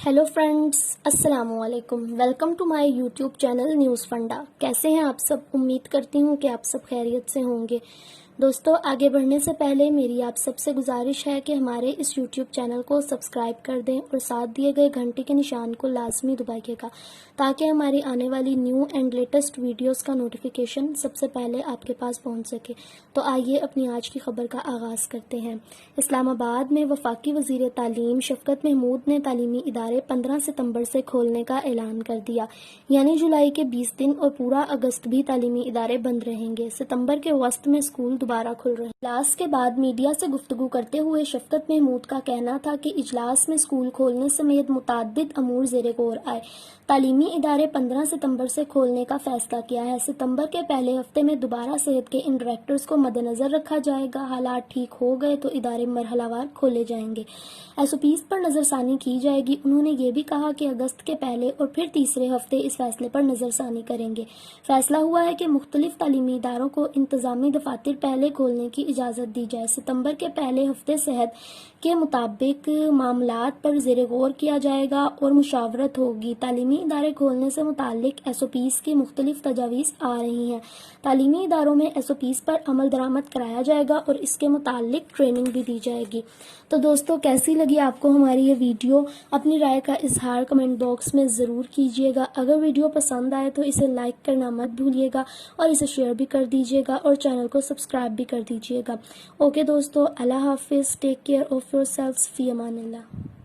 Hello friends, अस्सलाम वालेकुम। Welcome to my YouTube channel News Funda. कैसे हैं आप सब? उम्मीद करती हूँ कि आप सब खैरियत से होंगे। दोस्तों, आगे बढ़ने से पहले मेरी आप सबसे गुजारिश है कि हमारे इस यूट्यूब चैनल को सब्सक्राइब कर दें और साथ दिए गए घंटे के निशान को लाजमी दबाइएगा ताकि हमारी आने वाली न्यू एंड लेटेस्ट वीडियोस का नोटिफिकेशन सबसे पहले आपके पास पहुंच सके। तो आइए अपनी आज की खबर का आगाज़ करते हैं। इस्लामाबाद में वफाकी वज़ीर तालीम शफकत महमूद ने तालीमी इदारे 15 सितंबर से खोलने का ऐलान कर दिया, यानी जुलाई के 20 दिन और पूरा अगस्त भी तालीमी इदारे बंद रहेंगे। सितंबर के वस्त में स्कूल दोबारा खुल रहे हैं। इजलास के बाद मीडिया से गुफ्तगू करते हुए शफकत महमूद का कहना था कि इजलास में स्कूल खोलने समेत मुताद्दिद अमूर ज़ेरे गौर आए। तालीमी इदारे 15 सितंबर से खोलने का फैसला किया है। सितंबर के पहले हफ्ते में दोबारा सेहत के इन डायरेक्टर्स को मद्देनजर रखा जाएगा। हालात ठीक हो गए तो इदारे मरहलावार खोले जाएंगे। एसओपीज पर नजरसानी की जाएगी। उन्होंने ये भी कहा कि अगस्त के पहले और फिर तीसरे हफ्ते इस फैसले पर नजरसानी करेंगे। फैसला हुआ है कि मुख्तलिफ तालीमी इदारों को इंतजामी दफातर पहले खोलने की इजाज़त दी जाए। सितंबर के पहले हफ्ते सेहत के मुताबिक मामलात पर ज़ेरे गौर किया जाएगा और मुशावरत होगी। तालीमी इदारे खोलने से मुताल्लिक एसओपीज की मुख्तलिफ तजावीज़ आ रही हैं। तालीमी इदारों में एसओपीज पर अमल दरामद कराया जाएगा और इसके मुताल्लिक ट्रेनिंग भी दी जाएगी। तो दोस्तों, कैसी लगी आपको हमारी ये वीडियो? अपनी राय का इजहार कमेंट बॉक्स में ज़रूर कीजिएगा। अगर वीडियो पसंद आए तो इसे लाइक करना मत भूलिएगा और इसे शेयर भी कर दीजिएगा और चैनल को सब्सक्राइब भी कर दीजिएगा। ओके दोस्तों, अल्लाह हाफिज़। Take care of yourselves. फ़ी अमानिल्लाह।